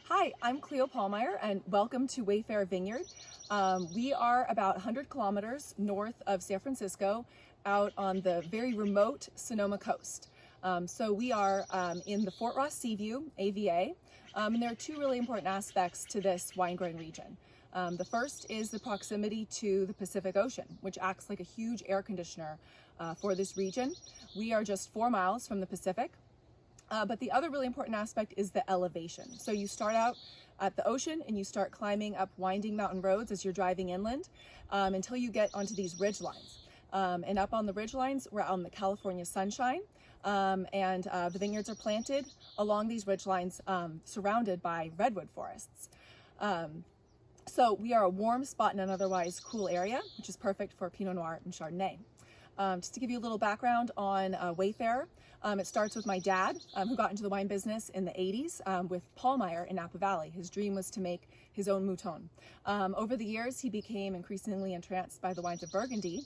Hi, I'm Cleo Pahlmeyer and welcome to Wayfarer Vineyard. We are about 100 kilometers north of San Francisco out on the very remote Sonoma coast. So we are in the Fort Ross Seaview, AVA, and there are two really important aspects to this wine growing region. The first is the proximity to the Pacific Ocean, which acts like a huge air conditioner for this region. We are just 4 miles from the Pacific. But the other really important aspect is the elevation. So you start out at the ocean and you start climbing up winding mountain roads as you're driving inland until you get onto these ridge lines. And up on the ridge lines, we're out in the California sunshine. The vineyards are planted along these ridge lines surrounded by redwood forests. So we are a warm spot in an otherwise cool area, which is perfect for Pinot Noir and Chardonnay. Just to give you a little background on Wayfarer, it starts with my dad, who got into the wine business in the 80s with Pahlmeyer in Napa Valley. His dream was to make his own mouton. Over the years, he became increasingly entranced by the wines of Burgundy,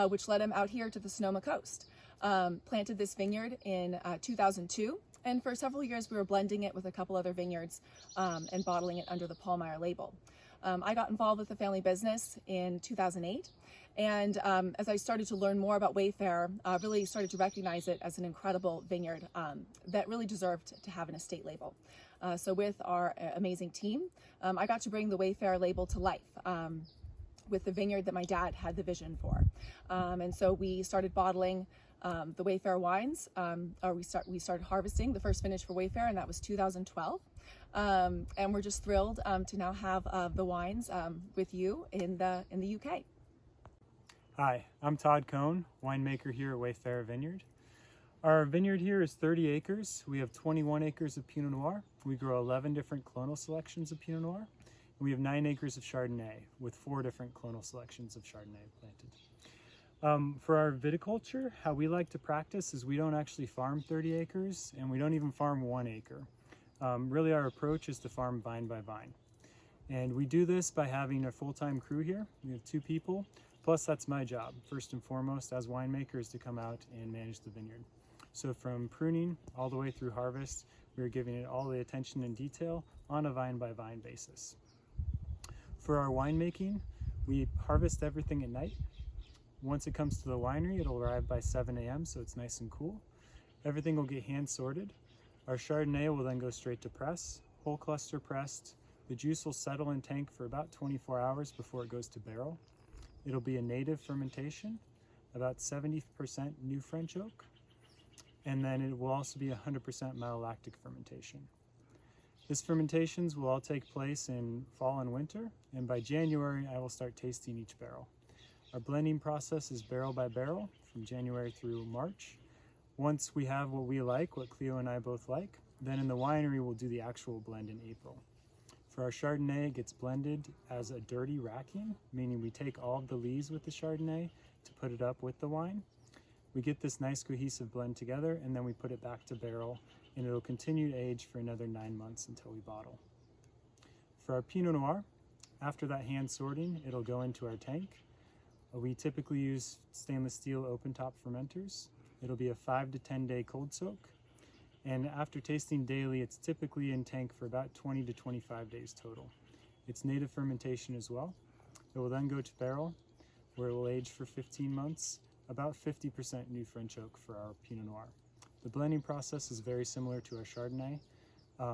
which led him out here to the Sonoma coast. Planted this vineyard in 2002, and for several years we were blending it with a couple other vineyards and bottling it under the Pahlmeyer label. I got involved with the family business in 2008. And as I started to learn more about Wayfarer, really started to recognize it as an incredible vineyard that really deserved to have an estate label. So with our amazing team, I got to bring the Wayfarer label to life with the vineyard that my dad had the vision for. And so we started bottling the Wayfarer wines, we started harvesting the first vintage for Wayfarer, and that was 2012. And we're just thrilled to now have the wines with you in the UK. Hi, I'm Todd Kohn, winemaker here at Wayfarer Vineyard. Our vineyard here is 30 acres. We have 21 acres of Pinot Noir. We grow 11 different clonal selections of Pinot Noir. And we have 9 acres of Chardonnay with 4 different clonal selections of Chardonnay planted. For our viticulture, how we like to practice is we don't actually farm 30 acres and we don't even farm 1 acre. Really our approach is to farm vine by vine. And we do this by having a full-time crew here. We have 2 people. Plus, that's my job, first and foremost, as winemakers, to come out and manage the vineyard. So from pruning all the way through harvest, we're giving it all the attention and detail on a vine-by-vine basis. For our winemaking, we harvest everything at night. Once it comes to the winery, it'll arrive by 7 a.m., so it's nice and cool. Everything will get hand-sorted. Our Chardonnay will then go straight to press, whole cluster pressed. The juice will settle in tank for about 24 hours before it goes to barrel. It'll be a native fermentation, about 70% new French oak, and then it will also be 100% malolactic fermentation. This fermentations will all take place in fall and winter, and by January I will start tasting each barrel. Our blending process is barrel by barrel from January through March. Once we have what we like, what Cleo and I both like, then in the winery we'll do the actual blend in April. For our Chardonnay, it gets blended as a dirty racking, meaning we take all of the lees with the Chardonnay to put it up with the wine. We get this nice cohesive blend together, and then we put it back to barrel, and it'll continue to age for another 9 months until we bottle. For our Pinot Noir, after that hand sorting, it'll go into our tank. We typically use stainless steel open top fermenters. It'll be a 5 to 10 day cold soak. And after tasting daily, it's typically in tank for about 20 to 25 days total. It's native fermentation as well. It will then go to barrel, where it will age for 15 months, about 50% new French oak for our Pinot Noir. The blending process is very similar to our Chardonnay,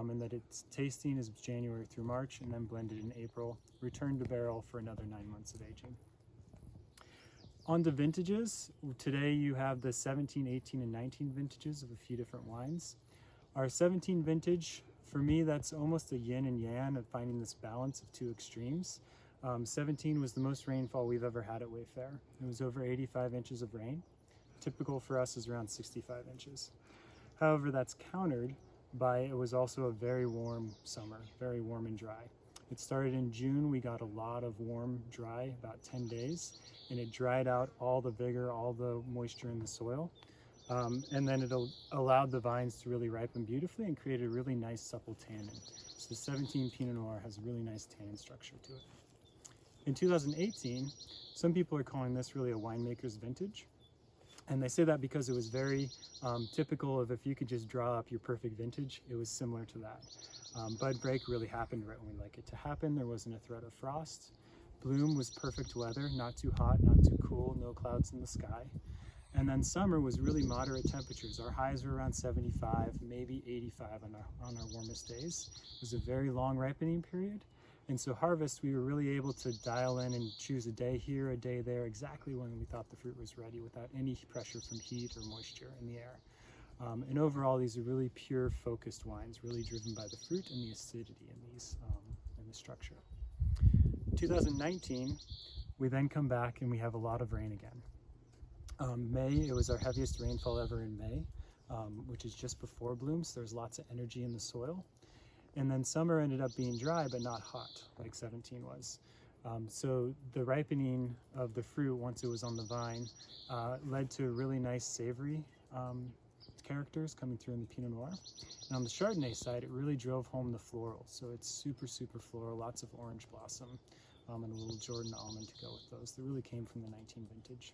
in that its tasting is January through March and then blended in April, returned to barrel for another 9 months of aging. On to vintages, today you have the 17, 18, and 19 vintages of a few different wines. Our 17 vintage, for me, that's almost a yin and yang of finding this balance of 2 extremes. 17 was the most rainfall we've ever had at Wayfarer. It was over 85 inches of rain. Typical for us is around 65 inches. However, that's countered by it was also a very warm summer, very warm and dry. It started in June. We got a lot of warm, dry, about 10 days, and it dried out all the vigor, all the moisture in the soil. And then it allowed the vines to really ripen beautifully and create a really nice supple tannin. So the 17 Pinot Noir has a really nice tannin structure to it. In 2018, some people are calling this really a winemaker's vintage. And they say that because it was very typical of if you could just draw up your perfect vintage, it was similar to that. Bud break really happened right when we like it to happen. There wasn't a threat of frost. Bloom was perfect weather, not too hot, not too cool, no clouds in the sky. And then summer was really moderate temperatures. Our highs were around 75, maybe 85 on our warmest days. It was a very long ripening period. And so harvest, we were really able to dial in and choose a day here, a day there, exactly when we thought the fruit was ready without any pressure from heat or moisture in the air. And overall, these are really pure, focused wines, really driven by the fruit and the acidity in these, in the structure. 2019, we then come back and we have a lot of rain again. May, it was our heaviest rainfall ever in May, which is just before bloom, so there's lots of energy in the soil. And then summer ended up being dry, but not hot, like 17 was. So the ripening of the fruit, once it was on the vine, led to really nice savory characters coming through in the Pinot Noir. And on the Chardonnay side, it really drove home the floral. So it's super, super floral, lots of orange blossom, and a little Jordan almond to go with those. That really came from the 19 vintage.